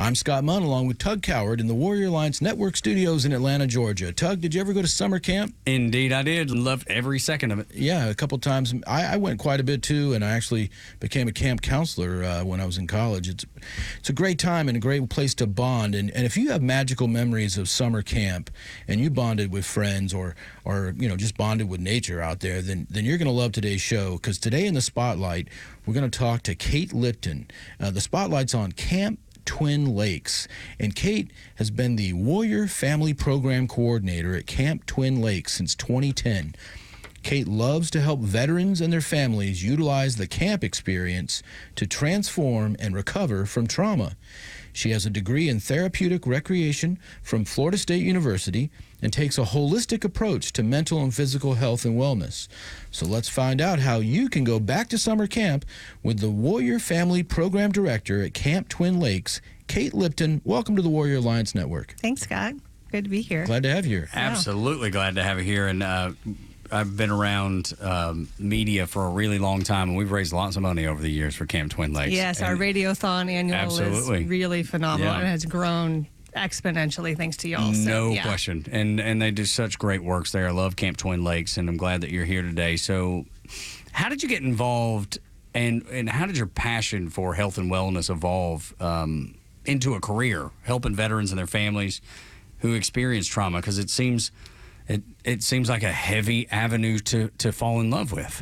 I'm Scott Munn, along with Tug Coward in the Warrior Alliance Network studios in Atlanta, Georgia. Tug, did you ever go to summer camp? Indeed, I did. Loved every second of it. Yeah, a couple times. I went quite a bit, too, and I actually became a camp counselor when I was in college. It's a great time and a great place to bond. And if you have magical memories of summer camp and you bonded with friends or just bonded with nature out there, then you're going to love today's show, because today in the Spotlight, we're going to talk to Kate Lipton. The Spotlight's on Camp Twin Lakes, and Kate has been the Warrior Family Program Coordinator at Camp Twin Lakes since 2010. Kate loves to help veterans and their families utilize the camp experience to transform and recover from trauma. She has a degree in therapeutic recreation from Florida State University and takes a holistic approach to mental and physical health and wellness. So let's find out how you can go back to summer camp with the Warrior Family Program Director at Camp Twin Lakes, Kate Lipton. Welcome to the Warrior Alliance Network. Thanks, Scott. Good to be here. Glad to have you here. Absolutely glad to have you here. And I've been around media for a really long time, and we've raised lots of money over the years for Camp Twin Lakes. Yes, and our Radiothon annual is really phenomenal. Yeah. It has grown exponentially thanks to y'all. No question. And they do such great works there. I love Camp Twin Lakes, and I'm glad that you're here today. So how did you get involved, and how did your passion for health and wellness evolve into a career, helping veterans and their families who experience trauma? Because it seems like a heavy avenue to fall in love with.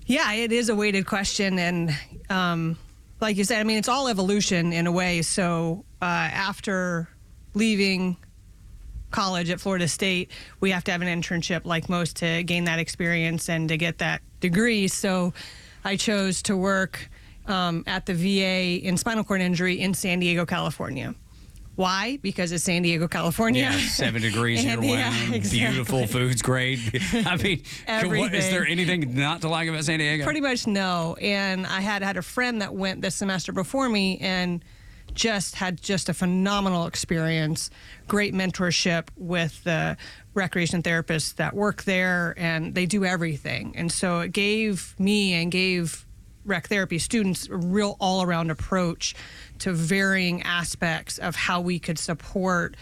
Yeah, it is a weighted question. And like you said, I mean, it's all evolution in a way. So after leaving college at Florida State, we have to have an internship like most to gain that experience and to get that degree. So I chose to work at the VA in spinal cord injury in San Diego, California. Why? Because it's San Diego, California. Yeah, 7 degrees year round. Yeah, exactly. Beautiful, food's great. I mean, is there anything not to like about San Diego? Pretty much no. And I had a friend that went this semester before me and had a phenomenal experience, great mentorship with the recreation therapists that work there, and they do everything. And so it gave me and gave rec therapy students a real all-around approach to varying aspects of how we could support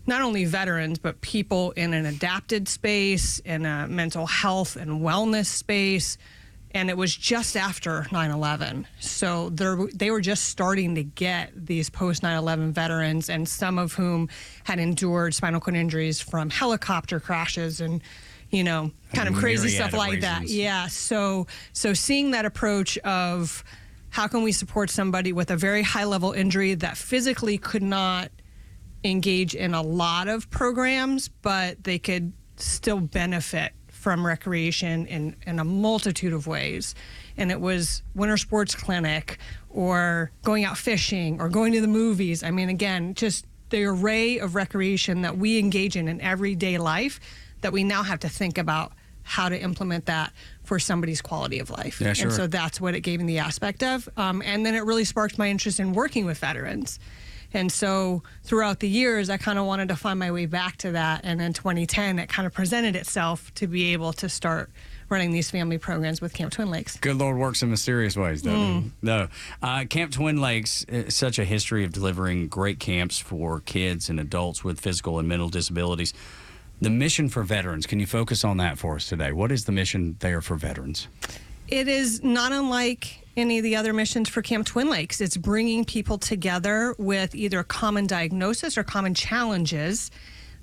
not only veterans, but people in an adapted space, in a mental health and wellness space. And it was just after 9/11. So they were just starting to get these post 9/11 veterans, and some of whom had endured spinal cord injuries from helicopter crashes and kind of crazy stuff like that. Yeah. So seeing that approach of how can we support somebody with a very high level injury that physically could not engage in a lot of programs, but they could still benefit from recreation in a multitude of ways. And it was winter sports clinic or going out fishing or going to the movies. I mean, again, just the array of recreation that we engage in everyday life that we now have to think about how to implement that for somebody's quality of life. Yeah, sure. And so that's what it gave me the aspect of. And then it really sparked my interest in working with veterans. And so throughout the years, I kind of wanted to find my way back to that. And in 2010, it kind of presented itself to be able to start running these family programs with Camp Twin Lakes. Good Lord works in mysterious ways, doesn't he? No. Camp Twin Lakes is such a history of delivering great camps for kids and adults with physical and mental disabilities. The mission for veterans, can you focus on that for us today? What is the mission there for veterans? It is not unlike any of the other missions for Camp Twin Lakes. It's bringing people together with either a common diagnosis or common challenges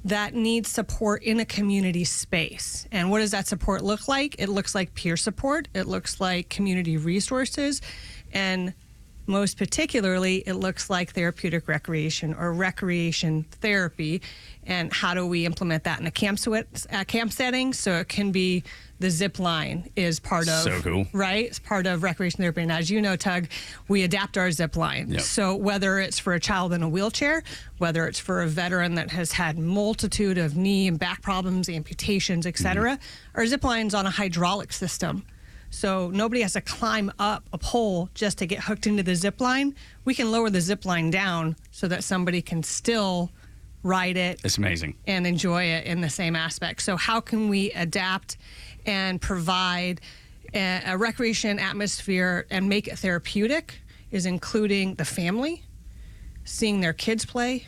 that need support in a community space. And what does that support look like? It looks like peer support. It looks like community resources. And most particularly, it looks like therapeutic recreation or recreation therapy. And how do we implement that in a camp setting? So it can be the zip line is part of, so cool, right? It's part of recreation therapy. And as you know, Tug, we adapt our zip line. Yep. So whether it's for a child in a wheelchair, whether it's for a veteran that has had multitude of knee and back problems, amputations, et cetera, our zip line's on a hydraulic system. So nobody has to climb up a pole just to get hooked into the zip line. We can lower the zip line down so that somebody can still ride it. It's amazing. And enjoy it in the same aspect. So how can we adapt and provide a recreation atmosphere and make it therapeutic is including the family, seeing their kids play,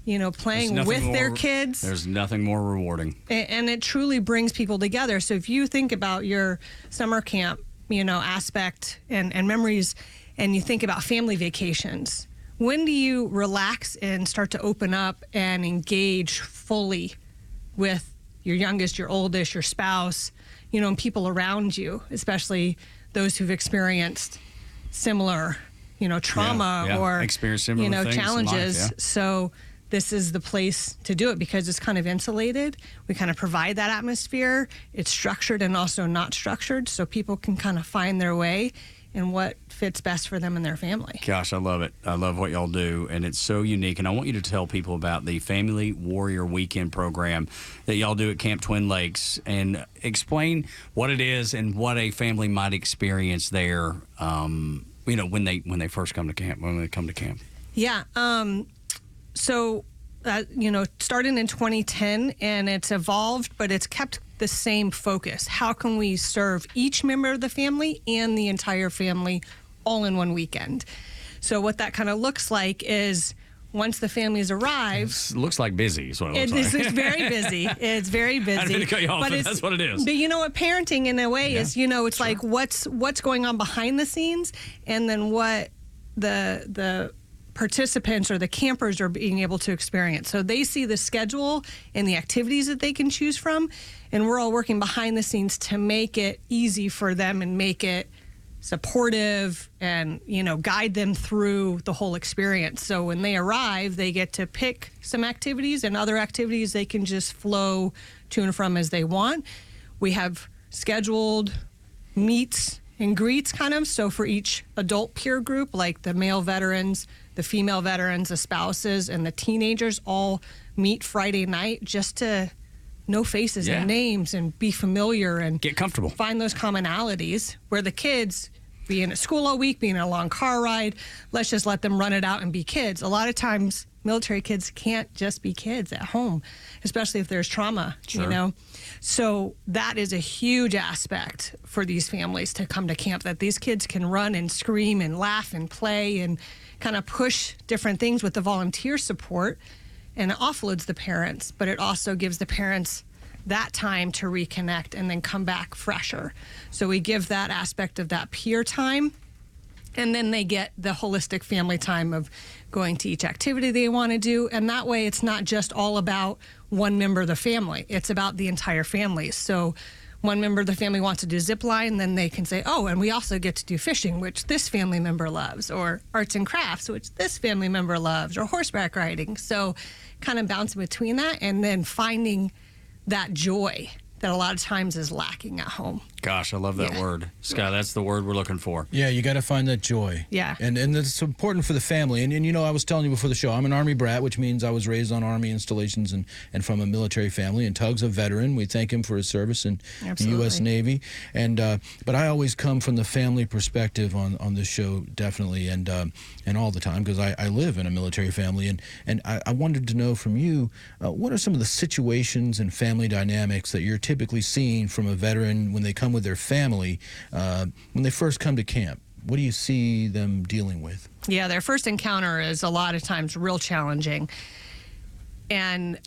playing with their kids. There's nothing more rewarding. And it truly brings people together. So if you think about your summer camp, aspect and memories, and you think about family vacations, when do you relax and start to open up and engage fully with your youngest, your oldest, your spouse, and people around you, especially those who've experienced similar, trauma or experienced similar things challenges. in life, So this is the place to do it because it's kind of insulated. We kind of provide that atmosphere. It's structured and also not structured, so people can kind of find their way and what fits best for them and their family. Gosh, I love it. I love what y'all do, and it's so unique. And I want you to tell people about the Family Warrior Weekend program that y'all do at Camp Twin Lakes, and explain what it is and what a family might experience there. When they first come to camp, when they come to camp. Yeah. So, started in 2010, and it's evolved, but it's kept the same focus. How can we serve each member of the family and the entire family all in one weekend? So what that kind of looks like is once the families arrive... It looks like busy is what it looks like. It's very busy. It's very busy. I didn't mean to cut you off, but that's what it is. But you know what parenting in a way is, it's like what's going on behind the scenes, and then what the participants or the campers are being able to experience. So they see the schedule and the activities that they can choose from, and we're all working behind the scenes to make it easy for them and make it supportive and, guide them through the whole experience. So when they arrive, they get to pick some activities, and other activities they can just flow to and from as they want. We have scheduled meets and greets kind of. So for each adult peer group, like the male veterans, the female veterans, the spouses, and the teenagers all meet Friday night just to know faces and names and be familiar and get comfortable. Find those commonalities where the kids being at school all week, being in a long car ride, let's just let them run it out and be kids. A lot of times military kids can't just be kids at home, especially if there's trauma, So that is a huge aspect for these families to come to camp, that these kids can run and scream and laugh and play and kind of push different things with the volunteer support, and it offloads the parents, but it also gives the parents that time to reconnect and then come back fresher. So we give that aspect of that peer time, and then they get the holistic family time of going to each activity they want to do. And that way it's not just all about one member of the family, it's about the entire family. So one member of the family wants to do zip line, then they can say, oh, and we also get to do fishing, which this family member loves, or arts and crafts, which this family member loves, or horseback riding. So kind of bouncing between that and then finding that joy that a lot of times is lacking at home. Gosh, I love that word. Scott, that's the word we're looking for. Yeah, you got to find that joy. Yeah. And it's important for the family. And I was telling you before the show, I'm an Army brat, which means I was raised on Army installations and from a military family. And Tug's a veteran. We thank him for his service in the U.S. Navy. And but I always come from the family perspective on this show, definitely, and all the time, because I live in a military family. And I wanted to know from you, what are some of the situations and family dynamics that you're typically seeing from a veteran when they come with their family, when they first come to camp? What do you see them dealing with? Yeah, their first encounter is a lot of times real challenging. And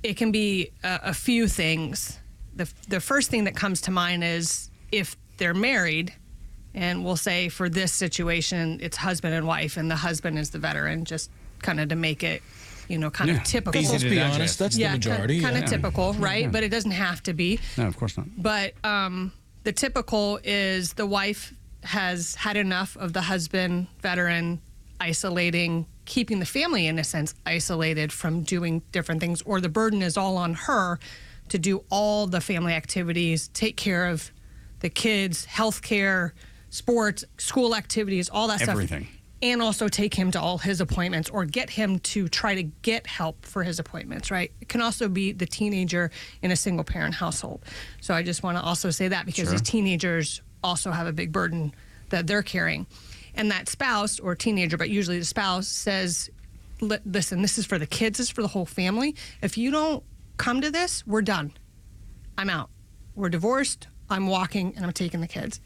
it can be a few things. The first thing that comes to mind is if they're married, and we'll say for this situation, it's husband and wife, and the husband is the veteran, just kind of to make it kind of typical. Let's be honest, that's the majority. Kind of typical, right? Yeah. But it doesn't have to be. No, of course not. But the typical is the wife has had enough of the husband, veteran, isolating, keeping the family, in a sense, isolated from doing different things, or the burden is all on her to do all the family activities, take care of the kids, health care, sports, school activities, all that Everything. Stuff. And also take him to all his appointments, or get him to try to get help for his appointments, right? It can also be the teenager in a single parent household. So I just want to also say that, because these teenagers also have a big burden that they're carrying. And that spouse or teenager, but usually the spouse, says, listen, this is for the kids, this is for the whole family. If you don't come to this, we're done. I'm out. We're divorced, I'm walking, and I'm taking the kids.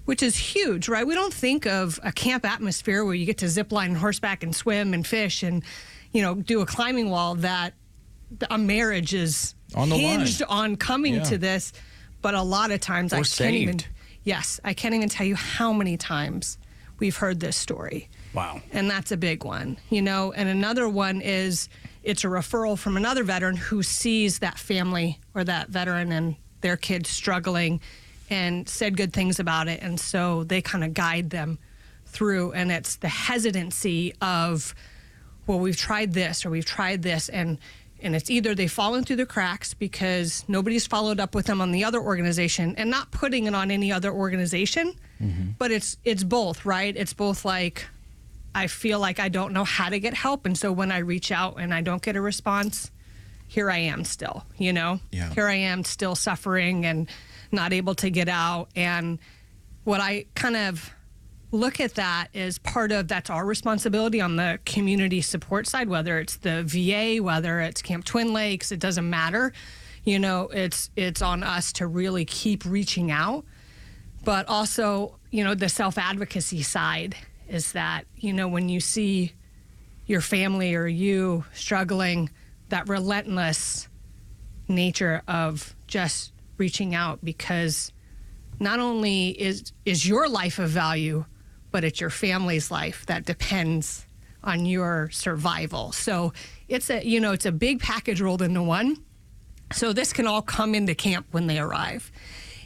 which is huge, right? We don't think of a camp atmosphere where you get to zip line and horseback and swim and fish and, do a climbing wall, that a marriage is on the hinged line. on coming to this. But a lot of times I can't even tell you how many times we've heard this story. Wow. And that's a big one, And another one is it's a referral from another veteran who sees that family or that veteran and their kids struggling and said good things about it. And so they kind of guide them through. And it's the hesitancy of, well, we've tried this or we've tried this. And it's either they've fallen through the cracks because nobody's followed up with them on the other organization, and not putting it on any other organization, but it's both, right? It's both like, I feel like I don't know how to get help. And so when I reach out and I don't get a response, here I am still, Yeah. Here I am still suffering and not able to get out. And what I kind of look at that is that's our responsibility on the community support side, whether it's the VA, whether it's Camp Twin Lakes, it doesn't matter. It's on us to really keep reaching out. But also, the self-advocacy side is that, when you see your family or you struggling, that relentless nature of just reaching out, because not only is your life of value, but it's your family's life that depends on your survival. So it's a big package rolled into one. So this can all come into camp when they arrive.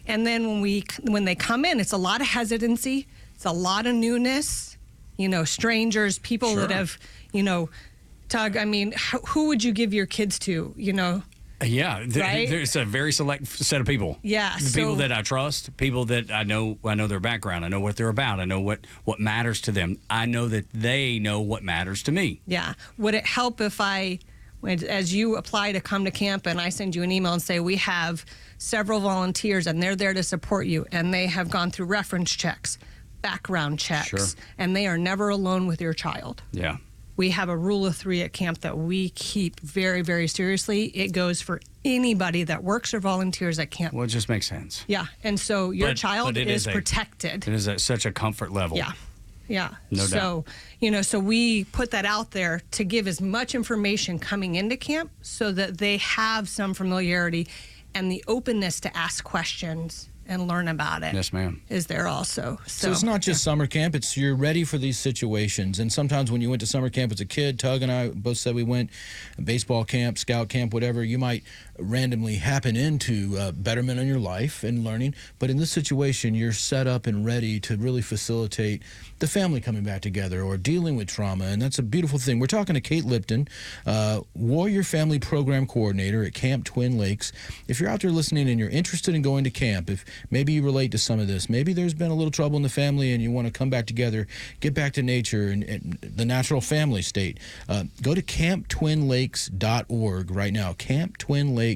And then when they come in, it's a lot of hesitancy. It's a lot of newness, strangers, people that have, Tug, who would you give your kids to, Yeah, right? There's a very select set of people. Yeah, people that I trust, people that I know their background, I know what they're about, I know what matters to them, I know that they know what matters to me. Yeah. Would it help if as you apply to come to camp and I send you an email and say, we have several volunteers and they're there to support you, and they have gone through reference checks, background checks, and they are never alone with your child. Yeah. We have a rule of 3 at camp that we keep very, very seriously. It goes for anybody that works or volunteers at camp. Well, it just makes sense. Yeah, and so your child is protected. It is at such a comfort level. Yeah. No doubt. So we put that out there to give as much information coming into camp so that they have some familiarity and the openness to ask questions and learn about it. Yes, ma'am. Is there also. So it's not just summer camp, it's you're ready for these situations. And sometimes when you went to summer camp as a kid, Tug and I both said we went baseball camp, scout camp, whatever, you might randomly happen into betterment in your life and learning. But in this situation, you're set up and ready to really facilitate the family coming back together or dealing with trauma. And that's a beautiful thing. We're talking to Kate Lipton, Warrior Family Program Coordinator at Camp Twin Lakes. If you're out there listening and you're interested in going to camp, if maybe you relate to some of this, maybe there's been a little trouble in the family and you want to come back together, get back to nature and the natural family state, go to camptwinlakes.org right now, camptwinlakes.org.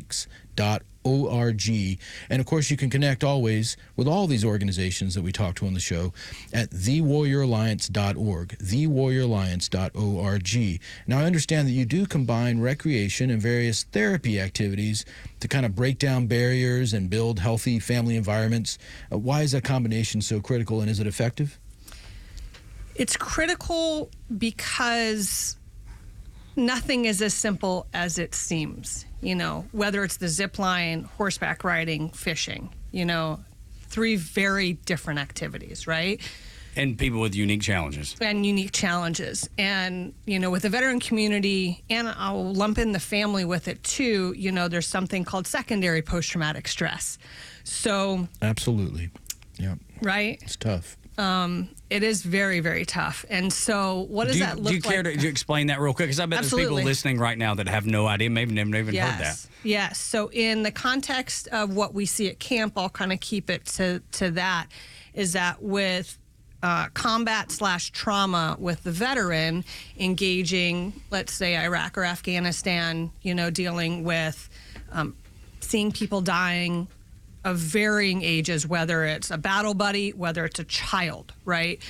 And of course, you can connect always with all these organizations that we talk to on the show at thewarrioralliance.org, thewarrioralliance.org. Now, I understand that you do combine recreation and various therapy activities to kind of break down barriers and build healthy family environments. Why is that combination so critical, and is it effective? It's critical because nothing is as simple as it seems, whether it's the zip line, horseback riding, fishing, 3 very different activities, right? And people with unique challenges. And with the veteran community, and I'll lump in the family with it too, there's something called secondary post-traumatic stress. So. Absolutely. Yeah. Right? It's tough. It is very, very tough. And so what does that look like? Do you care to explain that real quick? Because I bet there's people listening right now that have no idea, maybe never even heard that. Yes. So in the context of what we see at camp, I'll kind of keep it to that, is that with combat/trauma with the veteran engaging, let's say, Iraq or Afghanistan, dealing with seeing people dying of varying ages, whether it's a battle buddy, whether it's a child, right?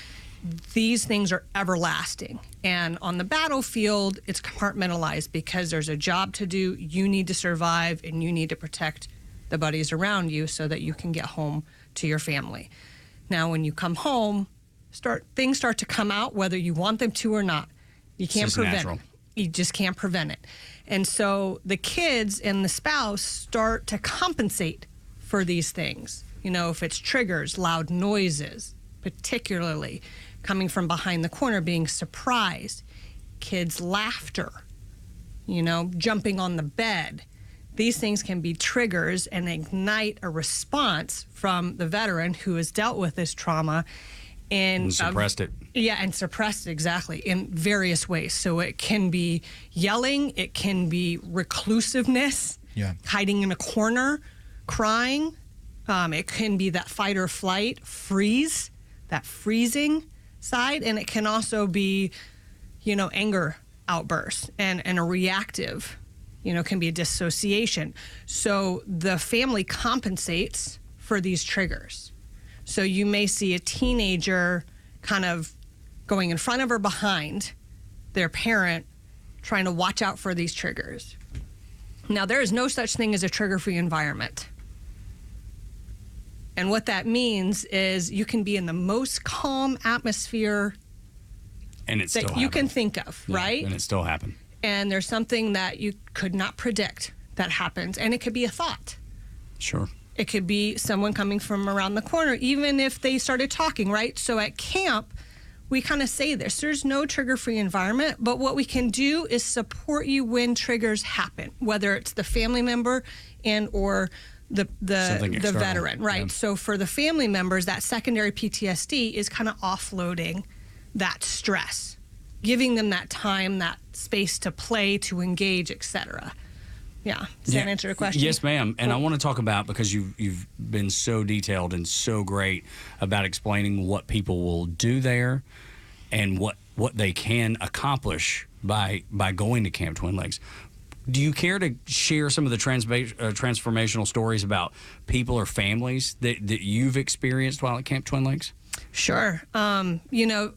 These things are everlasting. And on the battlefield, it's compartmentalized because there's a job to do. You need to survive and you need to protect the buddies around you so that you can get home to your family. Now, when you come home, things start to come out whether you want them to or not. You can't prevent it. You just can't prevent it. And so the kids and the spouse start to compensate for these things. You know, if it's triggers, loud noises, particularly coming from behind the corner, being surprised, kids' laughter, you know, jumping on the bed. These things can be triggers and ignite a response from the veteran who has dealt with this trauma and suppressed it. Yeah, and suppressed it, exactly, in various ways. So it can be yelling, it can be reclusiveness, hiding in a corner, crying. It can be that fight or flight, freeze, that freezing side, and it can also be, you know, anger outbursts and a reactive, you know, can be a dissociation. So the family compensates for these triggers. So you may see a teenager kind of going in front of or behind their parent, trying to watch out for these triggers. Now, there is no such thing as a trigger-free environment. And what that means is you can be in the most calm atmosphere and it still that you can think of, right? And it still happened. And there's something that you could not predict that happens. And it could be a thought. Sure. It could be someone coming from around the corner, even if they started talking, right? So at camp, we kind of say this, there's no trigger-free environment, but what we can do is support you when triggers happen, whether it's the family member and or the veteran, right? Yeah. So for the family members, that secondary PTSD is kind of offloading that stress, giving them that time, that space to play, to engage, etc. Yeah. Does that answer your question? Yes, ma'am. And I want to talk about, because you've been so detailed and so great about explaining what people will do there and what they can accomplish by going to Camp Twin Lakes. Do you care to share some of the transformational stories about people or families that you've experienced while at Camp Twin Lakes? Sure. You know,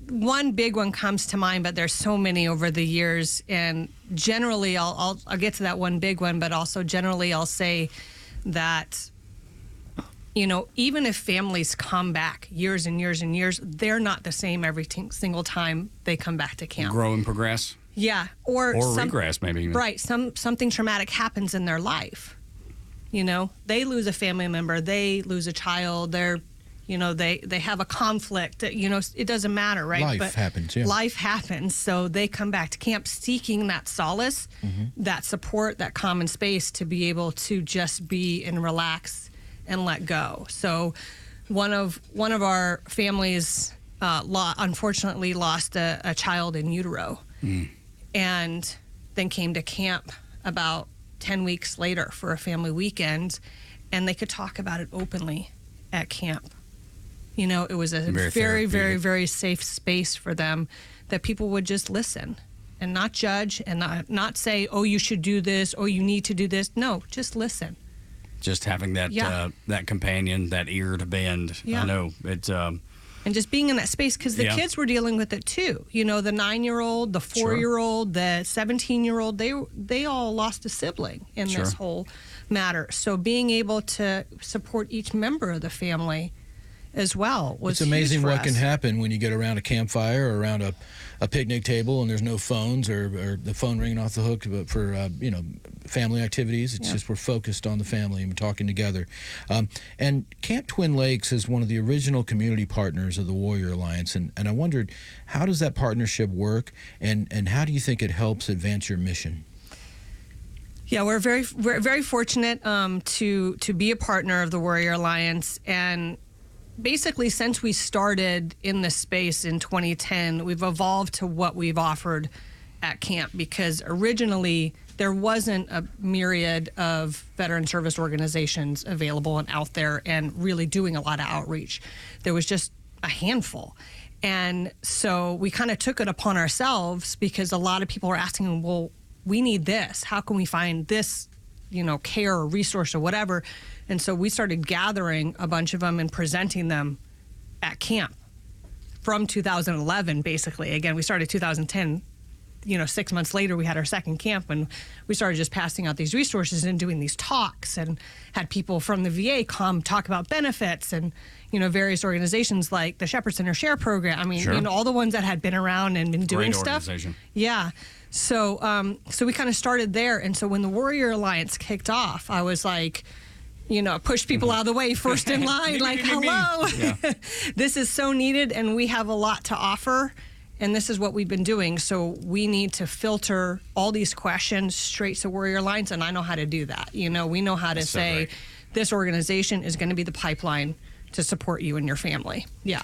one big one comes to mind, but there's so many over the years. And generally, I'll get to that one big one, but also generally I'll say that, you know, even if families come back years and years and years, they're not the same every single time they come back to camp. Grow and progress. Yeah, or regress, maybe even. Right, something traumatic happens in their life. You know, they lose a family member, they lose a child, they have a conflict. You know, it doesn't matter, right? Life happens, yeah. Life happens, so they come back to camp seeking that solace, that support, that common space to be able to just be and relax and let go. So, one of our families unfortunately lost a child in utero. And then came to camp about 10 weeks later for a family weekend, and they could talk about it openly at camp. You know, it was a very, very, very safe space for them that people would just listen and not judge and not say, oh, you should do this, or you need to do this. No, just listen. Just having that that companion, that ear to bend. Yeah. I know it's and just being in that space, because the kids were dealing with it too. You know, the 9-year-old, the 4-year-old, the 17-year-old, they all lost a sibling in this whole matter. So being able to support each member of the family as well was It's amazing huge for what us. can happen when you get around a campfire or around a picnic table and there's no phones or the phone ringing off the hook for family activities. It's just we're focused on the family and talking together. And Camp Twin Lakes is one of the original community partners of the Warrior Alliance, and I wondered, how does that partnership work, and how do you think it helps advance your mission? Yeah, we're very fortunate to be a partner of the Warrior Alliance, and basically, since we started in this space in 2010, we've evolved to what we've offered at camp, because originally there wasn't a myriad of veteran service organizations available and out there and really doing a lot of outreach. There was just a handful. And so we kind of took it upon ourselves, because a lot of people are asking, well, we need this. How can we find this, care or resource or whatever? And so we started gathering a bunch of them and presenting them at camp from 2011, basically. Again, we started 2010, 6 months later, we had our second camp, and we started just passing out these resources and doing these talks, and had people from the VA come talk about benefits, and various organizations like the Shepherd Center Share Program. I mean, Sure. all the ones that had been around and been doing Great stuff. organization. Yeah. So, so we kind of started there, and so when the Warrior Alliance kicked off, I was like, push people out of the way first in line, like, hello, Yeah. this is so needed, and we have a lot to offer, and this is what we've been doing. So we need to filter all these questions straight to Warrior Alliance, and I know how to do that. We know how to That's so say, great. this organization is going to be the pipeline to support you and your family. Yeah.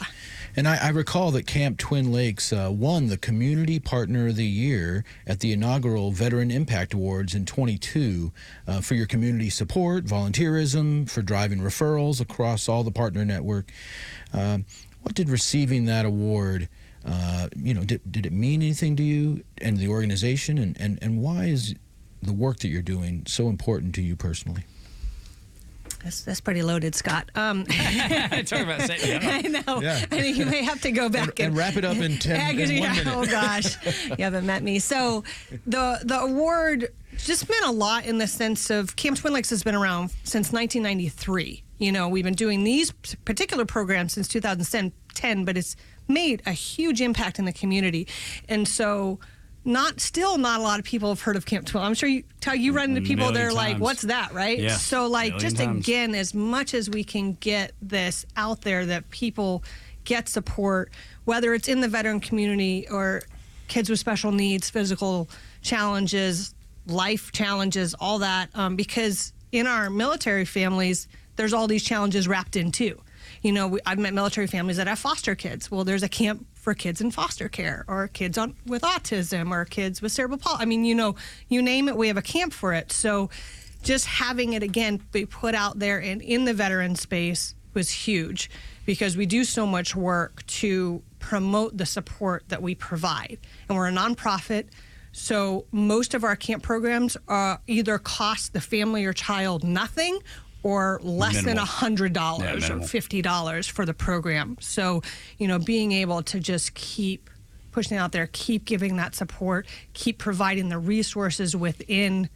And I recall that Camp Twin Lakes won the Community Partner of the Year at the inaugural Veteran Impact Awards in 22 for your community support, volunteerism, for driving referrals across all the partner network. What did receiving that award, did it mean anything to you and the organization? And why is the work that you're doing so important to you personally? That's pretty loaded, Scott. Talk about setting it up. I know. Yeah. I think you may have to go back And wrap it up in 1 minute. Oh gosh, you haven't met me. So the award just meant a lot in the sense of Camp Twin Lakes has been around since 1993. We've been doing these particular programs since 2010, but it's made a huge impact in the community, and so. Not a lot of people have heard of Camp Twin. I'm sure you run into people, they're like, what's that, right? Yeah. So just times. again, as much as we can get this out there that people get support, whether it's in the veteran community or kids with special needs, physical challenges, life challenges, all that, because in our military families, there's all these challenges wrapped in too. I've met military families that have foster kids. Well, there's a camp for kids in foster care, or kids with autism, or kids with cerebral palsy. I mean, you name it, we have a camp for it. So just having it, again, be put out there and in the veteran space was huge, because we do so much work to promote the support that we provide. And we're a nonprofit, so most of our camp programs either cost the family or child nothing, or less Minimal. than $100 or minimal. $50 for the program. So, being able to just keep pushing out there, keep giving that support, keep providing the resources within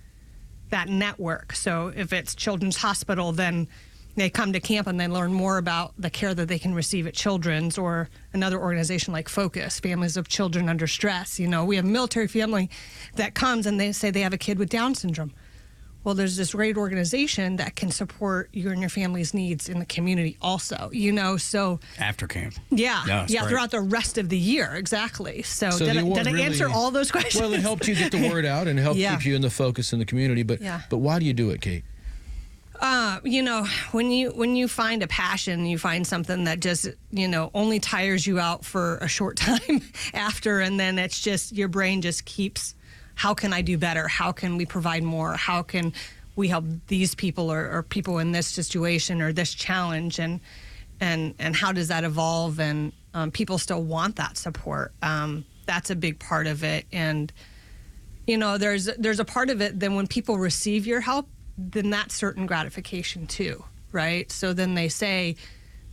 that network. So if it's Children's Hospital, then they come to camp and they learn more about the care that they can receive at Children's, or another organization like Focus, Families of Children Under Stress. We have a military family that comes and they say they have a kid with Down syndrome. Well, there's this great organization that can support you and your family's needs in the community also, so. After camp. Yeah, great. throughout the rest of the year, exactly. So So did the I award answer really- all those questions? Well, it helped you get the word out and helped Yeah. keep you in the focus in the community. But why do you do it, Kate? When you find a passion, you find something that just, only tires you out for a short time after, and then it's just, your brain just keeps, how can I do better? How can we provide more? How can we help these people or people in this situation or this challenge? And how does that evolve? And people still want that support. That's a big part of it. And, there's a part of it then when people receive your help, then that's certain gratification too, right? So then they say,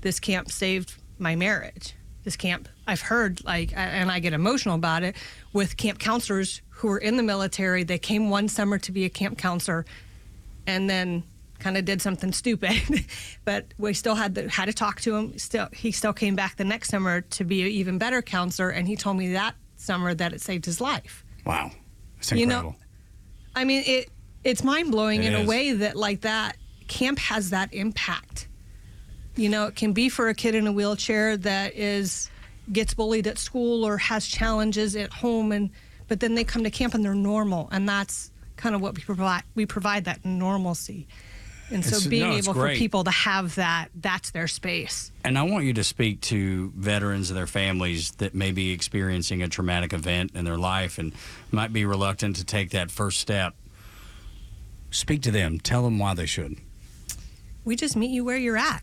this camp saved my marriage. This camp, I've heard, and I get emotional about it, with camp counselors who were in the military. They came one summer to be a camp counselor and then kind of did something stupid. But we still had to talk to him. He still came back the next summer to be an even better counselor, and he told me that summer that it saved his life. Wow. It's incredible. I mean, it's mind-blowing in a is. way that, that camp has that impact. It can be for a kid in a wheelchair that gets bullied at school or has challenges at home, but then they come to camp and they're normal, and that's kind of what we provide. We provide that normalcy. And so being able for people to have that's their space. And I want you to speak to veterans and their families that may be experiencing a traumatic event in their life and might be reluctant to take that first step. Speak to them. Tell them why they should. We just meet you where you're at.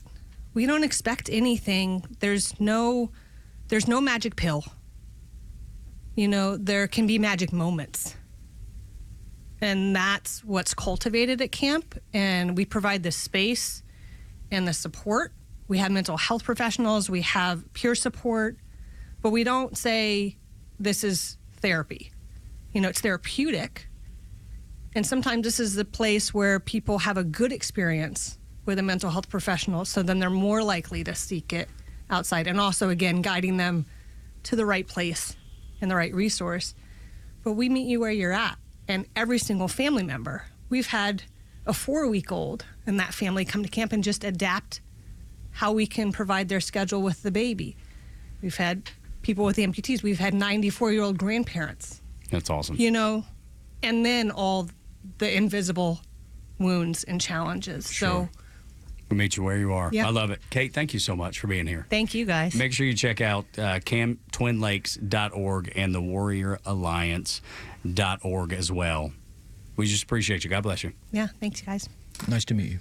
We don't expect anything. There's no magic pill. There can be magic moments. And that's what's cultivated at camp. And we provide the space and the support. We have mental health professionals. We have peer support. But we don't say this is therapy. It's therapeutic. And sometimes this is the place where people have a good experience with a mental health professional, so then they're more likely to seek it outside. And also, again, guiding them to the right place and the right resource. But we meet you where you're at. And every single family member, we've had a 4-week-old and that family come to camp and just adapt how we can provide their schedule with the baby. We've had people with amputees. We've had 94-year-old grandparents. That's awesome. And then all the invisible wounds and challenges. Sure. So we meet you where you are. Yep. I love it. Kate, thank you so much for being here. thank you, guys. Make sure you check out camptwinlakes.org and the warrioralliance.org as well. We just appreciate you. God bless you. Yeah, thanks, guys. Nice to meet you.